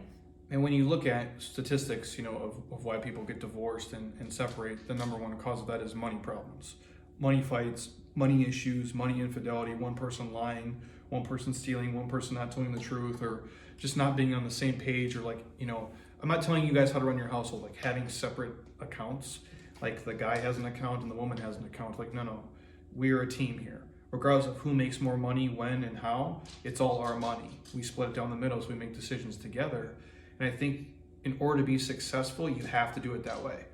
And when you look at statistics, of why people get divorced and separate, the number one cause of that is money problems. Money fights, money issues, money infidelity, one person lying, one person stealing, one person not telling the truth, or just not being on the same page, or like, I'm not telling you guys how to run your household, like having separate accounts, like the guy has an account and the woman has an account. Like, no, we're a team here. Regardless of who makes more money, when, and how, it's all our money. We split it down the middle, so we make decisions together. And I think in order to be successful, you have to do it that way.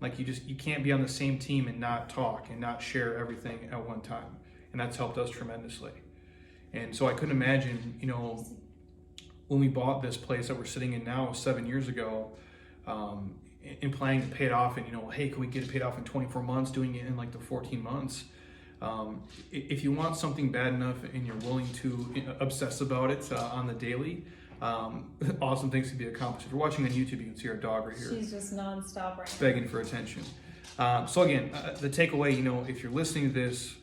Like, you can't be on the same team and not talk and not share everything at one time. And that's helped us tremendously. And so I couldn't imagine, when we bought this place that we're sitting in now 7 years ago, in planning to pay it off, and hey, can we get it paid off in 24 months, doing it in like the 14 months. If you want something bad enough and you're willing to obsess about it on the daily, awesome things can be accomplished. If you're watching on YouTube, you can see our dog right here. She's just nonstop right now, begging for attention. So again, the takeaway, if you're listening to this,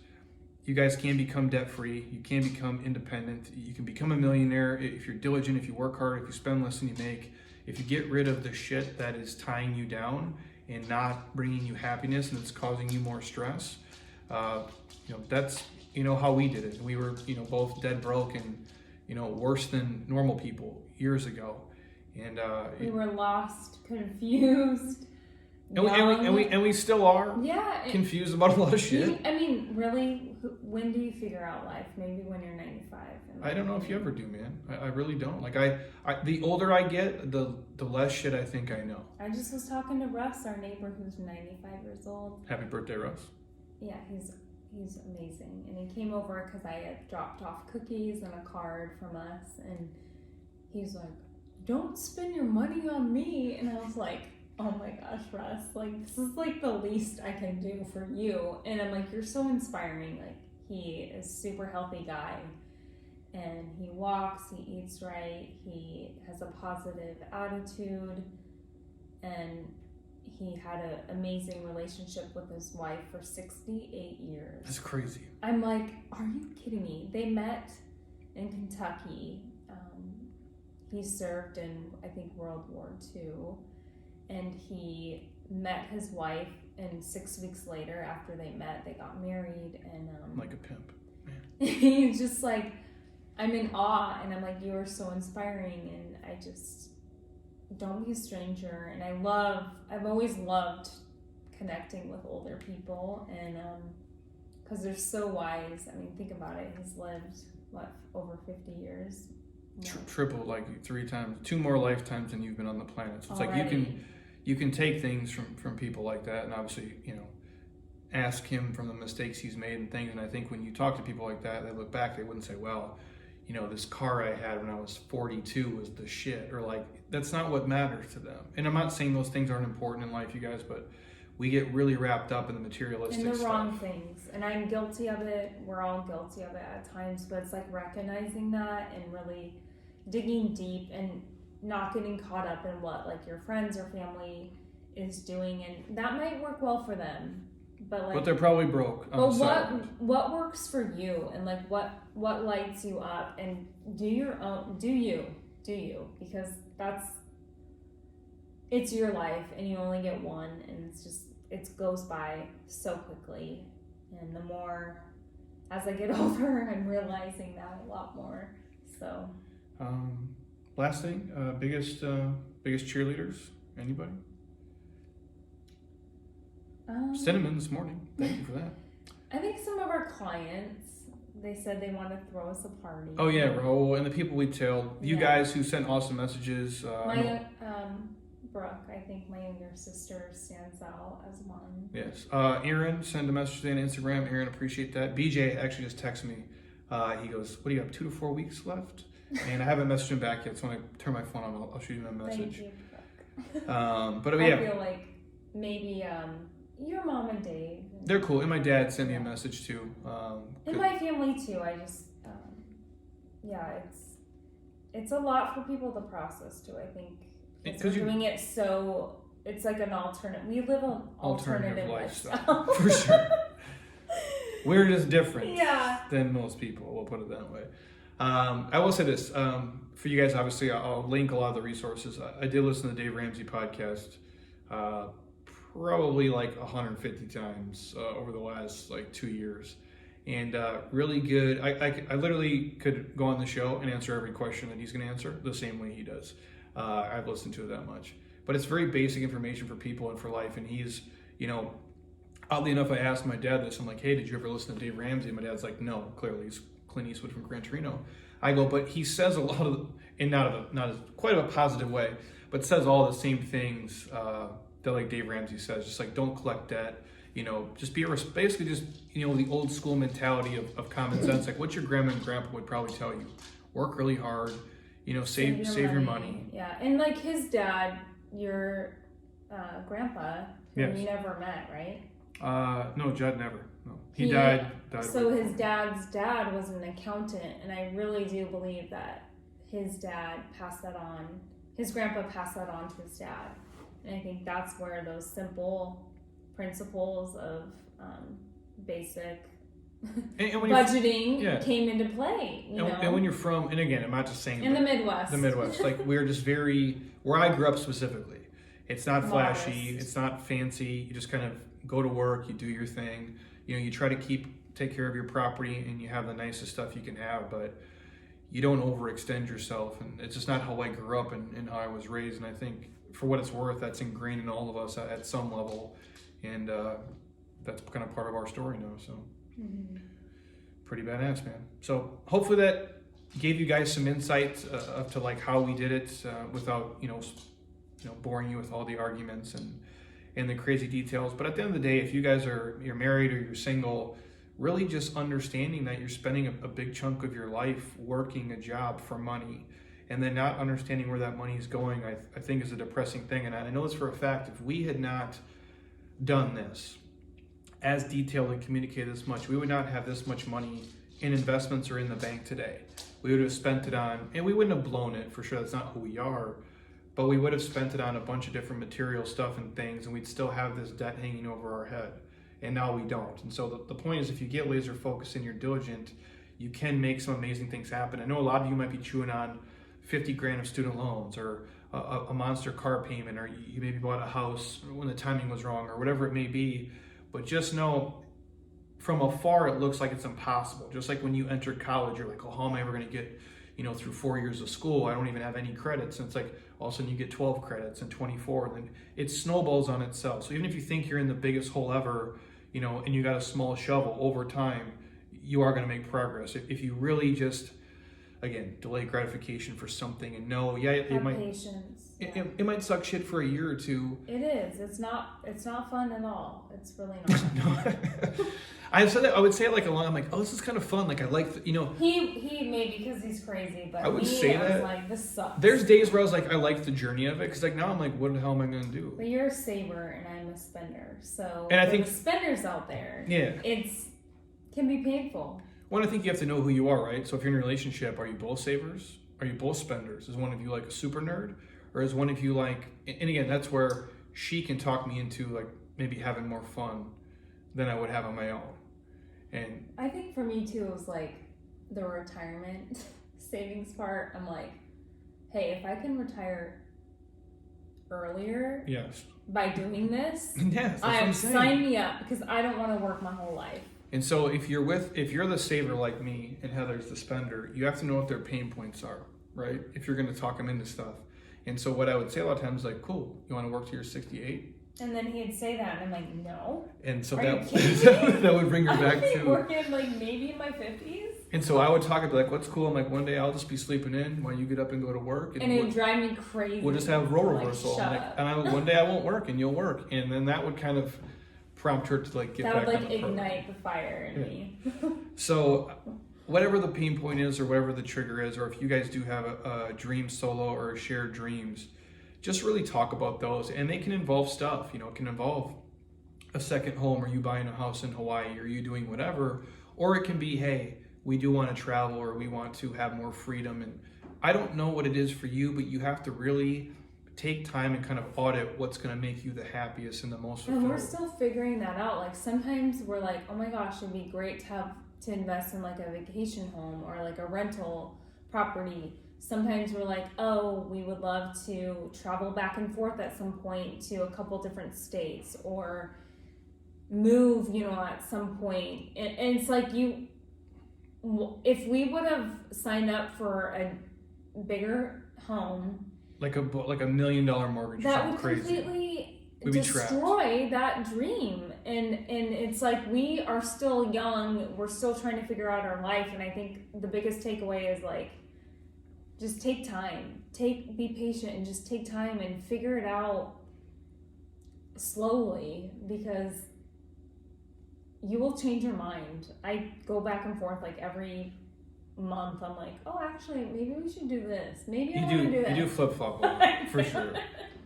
you guys can become debt-free. You can become independent. You can become a millionaire if you're diligent, if you work hard, if you spend less than you make, if you get rid of the shit that is tying you down and not bringing you happiness and it's causing you more stress. That's how we did it. We were both dead broke and worse than normal people years ago, and we were lost, confused, and we still are. Yeah, confused about a lot of shit. I mean, really, when do you figure out life? Maybe when you're 95. 95. I don't know if you ever do, man. I really don't. Like the older I get, the less shit I think I know. I just was talking to Russ, our neighbor, who's 95 years old. Happy birthday, Russ. Yeah, he's amazing. And he came over because I had dropped off cookies and a card from us. And he's like, don't spend your money on me. And I was like, oh my gosh, Russ, like, this is like the least I can do for you. And I'm like, you're so inspiring. Like, he is a super healthy guy. And he walks, he eats right, he has a positive attitude, and he had an amazing relationship with his wife for 68 years. That's crazy. I'm like, are you kidding me? They met in Kentucky. He served in, I think, World War II, and he met his wife, and 6 weeks later, after they met, they got married, and like a pimp, man. he's just like, I'm in awe, and I'm like, you are so inspiring, and I just, don't be a stranger. And I've always loved connecting with older people, and because they're so wise. I mean, think about it. He's lived, over 50 years? Triple, like 3 times, 2 more lifetimes than you've been on the planet. So it's already. like you can take things from people like that, and obviously, ask him from the mistakes he's made and things. And I think when you talk to people like that, they look back, they wouldn't say, well, this car I had when I was 42 was the shit, or like, that's not what matters to them. And I'm not saying those things aren't important in life, you guys, but we get really wrapped up in the materialistic in the stuff. wrong things. And I'm guilty of it. We're all guilty of it at times, but it's like recognizing that and really digging deep and not getting caught up in what like your friends or family is doing, and that might work well for them. But they're probably broke. But what works for you, and like what lights you up, and do your own, do you, because it's your life, and you only get one, and it goes by so quickly. And the more, as I get older, I'm realizing that a lot more. So. Last thing, biggest cheerleaders. Anybody? Cinnamon this morning. Thank you for that. I think some of our clients, they said they want to throw us a party. Oh yeah, Raul, and the people we tell, you guys who sent awesome messages. Brooke, I think my younger sister stands out as one. Yes. Aaron sent a message today on Instagram. Aaron, appreciate that. BJ actually just texted me. He goes, what do you have, 2 to 4 weeks left? And I haven't messaged him back yet, so when I turn my phone on, I'll shoot him a message. Thank you, Brooke. But I feel like maybe your mom and Dave. They're cool. And my dad sent me a message too. And my family too. I just, it's a lot for people to process too, I think. Because we're doing it so, it's like an alternate, we live an alternative lifestyle. For sure. We're just different than most people, we'll put it that way. I will say this, for you guys, obviously, I'll link a lot of the resources. I did listen to the Dave Ramsey podcast probably like 150 times over the last like 2 years. And really good. I literally could go on the show and answer every question that he's going to answer the same way he does. I've listened to it that much. But it's very basic information for people and for life. And he's, oddly enough, I asked my dad this. I'm like, hey, did you ever listen to Dave Ramsey? And my dad's like, no, clearly he's Clint Eastwood from Gran Torino. I go, but he says a lot of, and not as quite a positive way, but says all the same things that like Dave Ramsey says, just like don't collect debt, just be basically just, the old school mentality of common sense. Like what your grandma and grandpa would probably tell you, work really hard, save your money. Yeah, and like his dad, your grandpa, who you never met, right? No, Judd never. No, he died. So his dad's dad was an accountant, and I really do believe that his dad passed that on. His grandpa passed that on to his dad, and I think that's where those simple principles of basic budgeting came into play. And when you're from, and again, I'm not just saying in the Midwest, like we're just where I grew up specifically. It's not flashy. It's not fancy. You just kind of go to work. You do your thing. You try to take care of your property, and you have the nicest stuff you can have, but you don't overextend yourself. And it's just not how I grew up and how I was raised. And I think for what it's worth, that's ingrained in all of us at some level. And that's kind of part of our story now. So Pretty badass, man. So hopefully that gave you guys some insight up to like how we did it without boring you with all the arguments and the crazy details. But at the end of the day, if you guys you're married or you're single, really just understanding that you're spending a big chunk of your life working a job for money, and then not understanding where that money is going, I think is a depressing thing. And I know this for a fact. If we had not done this as detailed and communicated this much, we would not have this much money in investments or in the bank today. We would have spent it on, and we wouldn't have blown it for sure. That's not who we are. But we would have spent it on a bunch of different material stuff and things, and we'd still have this debt hanging over our head. And now we don't. And so the point is, if you get laser focused and you're diligent, you can make some amazing things happen. I know a lot of you might be chewing on 50 grand of student loans, or a monster car payment, or you maybe bought a house when the timing was wrong, or whatever it may be. But just know, from afar, it looks like it's impossible. Just like when you enter college, you're like, oh, how am I ever going to get through 4 years of school? I don't even have any credits. And it's like, all of a sudden you get 12 credits and 24, and then it snowballs on itself. So even if you think you're in the biggest hole ever, and you got a small shovel, over time, you are going to make progress. If you really just, again, delay gratification for something and know, it might, patience. it might suck shit for a year or two. It is. It's not fun at all. It's really not. No. I said that, I would say it like along, I'm like, oh, this is kind of fun. Like I like, He maybe because he's crazy, but I would say I was that. like, this sucks. There's days where I was like, I like the journey of it, because like now I'm like, what the hell am I going to do? But you're a saver and I'm a spender, so and I for think the spenders out there, can be painful. Well, I think you have to know who you are, right? So if you're in a relationship, are you both savers? Are you both spenders? Is one of you like a super nerd, or is one of you like? And again, that's where she can talk me into like maybe having more fun than I would have on my own. And I think for me too, it was like the retirement savings part. I'm like, hey, if I can retire earlier, yes, by doing this, yes, sign me up, because I don't want to work my whole life. And so if you're the saver like me and Heather's the spender, you have to know what their pain points are, right? If you're going to talk them into stuff. And so what I would say a lot of times is like, cool, you want to work till you're 68? And then he'd say that, and I'm like, no. And so that would bring her back to working like maybe in my 50s. And so I would talk and be like, what's cool? I'm like, one day I'll just be sleeping in while you get up and go to work. And it would drive me crazy. We'll just have role like, reversal. And one day I won't work and you'll work. And then that would kind of prompt her to like get back on the program. That would like ignite the fire in me. So whatever the pain point is, or whatever the trigger is, or if you guys do have a dream solo or shared dreams, just really talk about those. And they can involve stuff. It can involve a second home, or you buying a house in Hawaii, or you doing whatever. Or it can be, hey, we do want to travel, or we want to have more freedom. And I don't know what it is for you, but you have to really take time and kind of audit what's going to make you the happiest and the most fulfilled. And we're still figuring that out. Like sometimes we're like, oh my gosh, it'd be great to invest in like a vacation home or like a rental property. Sometimes we're like, oh, we would love to travel back and forth at some point to a couple different states, or move, at some point. And it's like if we would have signed up for a bigger home, like a $1 million mortgage, that would crazy. Completely destroy that dream. And it's like, we are still young, we're still trying to figure out our life. And I think the biggest takeaway is like, just take time, be patient, and just take time and figure it out slowly, because you will change your mind. I go back and forth like every month. I'm like, oh, actually, maybe we should do this. Maybe I want to do that. You do flip-flop for sure.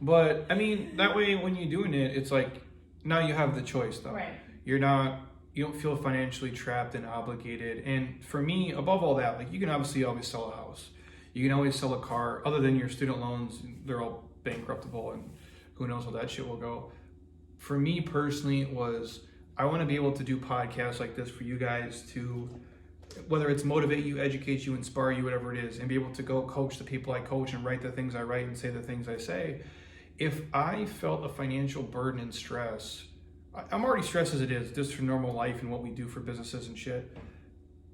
But I mean, that way when you're doing it, it's like, now you have the choice though. Right. You don't feel financially trapped and obligated. And for me, above all that, like, you can obviously always sell a house. You can always sell a car. Other than your student loans, they're all bankruptable, and who knows how that shit will go. For me personally, it was, I want to be able to do podcasts like this for you guys to, whether it's motivate you, educate you, inspire you, whatever it is, and be able to go coach the people I coach and write the things I write and say the things I say. If I felt a financial burden and stress, I'm already stressed as it is, just for normal life and what we do for businesses and shit.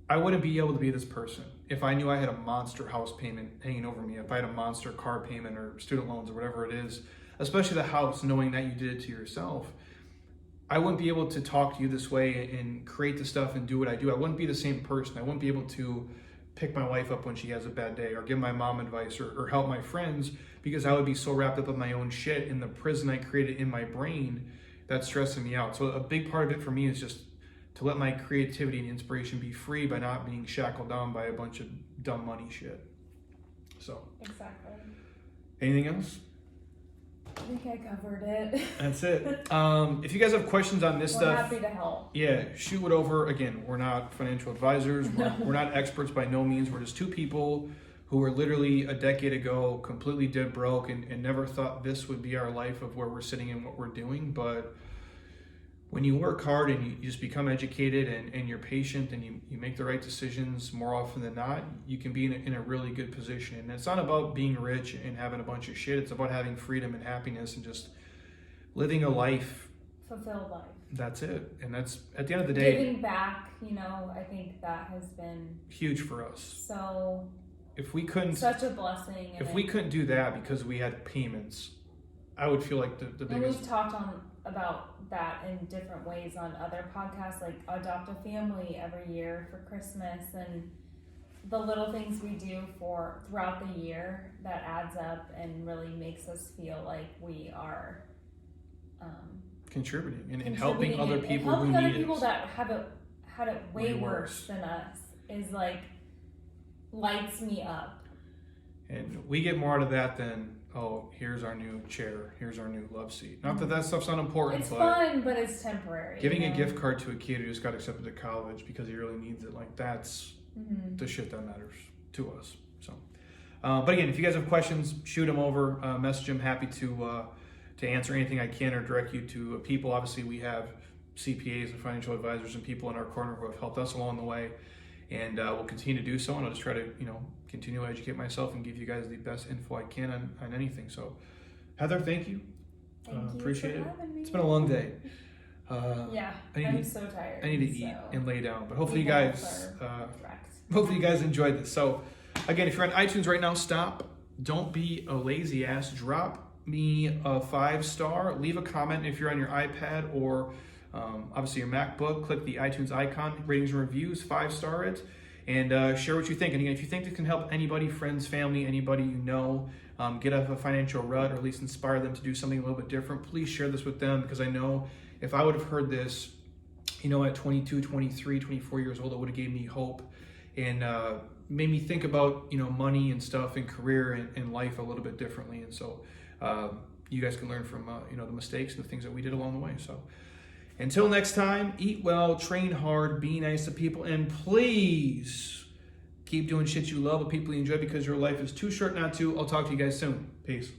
I wouldn't be able to be this person if I knew I had a monster house payment hanging over me, if I had a monster car payment or student loans or whatever it is, especially the house, knowing that you did it to yourself. I wouldn't be able to talk to you this way and create the stuff and do what I do. I wouldn't be the same person. I wouldn't be able to pick my wife up when she has a bad day, or give my mom advice, or help my friends, because I would be so wrapped up in my own shit, in the prison I created in my brain that's stressing me out. So a big part of it for me is just to let my creativity and inspiration be free by not being shackled down by a bunch of dumb money shit. So Exactly. anything else? I think I covered it. That's it. If you guys have questions on this We're stuff, happy to help. yeah, shoot it over. Again, we're not financial advisors. We're not experts by no means. We're just two people who were literally a decade ago completely dead broke and never thought this would be our life of where we're sitting and what we're doing. But when you work hard and you just become educated and you're patient and you make the right decisions more often than not, you can be in a really good position. And it's not about being rich and having a bunch of shit. It's about having freedom and happiness and just living a life. Fulfilled life. That's it. And that's, at the end of the day, Giving back, I think that has been huge for us. so If we couldn't, such a blessing. if we couldn't do that because we had payments, I would feel like the And biggest. we've talked about that in different ways on other podcasts, like adopt a family every year for Christmas, and the little things we do throughout the year that adds up and really makes us feel like we are Contributing and contributing helping other and people helping who other need people it. that had it way Way worse worse. than us is like lights me up. And we get more out of that than, oh, here's our new chair, here's our new love seat. Not that that stuff's unimportant, It's but fun, but it's temporary. giving a gift card to a kid who just got accepted to college because he really needs it, like that's the shit that matters to us. So, but again, if you guys have questions, shoot them over, message them. Happy to answer anything I can or direct you to people. Obviously, we have CPAs and financial advisors and people in our corner who have helped us along the way, and we'll continue to do so. And I'll just try to, continue to educate myself and give you guys the best info I can on anything. So, Heather, thank you. Thank you Appreciate for it. having me. It's been a long day. Yeah, I'm I'm so tired. I need to eat so and lay down, but hopefully you we both guys, are wrecked. hopefully you guys enjoyed this. So, again, if you're on iTunes right now, stop. Don't be a lazy ass. Drop me a 5-star. Leave a comment if you're on your iPad or obviously your MacBook. Click the iTunes icon, ratings and reviews, 5-star it, and share what you think. And again, if you think this can help anybody, friends, family, anybody you know, get out of a financial rut or at least inspire them to do something a little bit different, please share this with them, because I know if I would have heard this, at 22, 23, 24 years old, it would have gave me hope and made me think about, money and stuff and career and life a little bit differently. And so you guys can learn from, the mistakes and the things that we did along the way. So until next time, eat well, train hard, be nice to people, and please keep doing shit you love with people you enjoy, because your life is too short not to. I'll talk to you guys soon. Peace.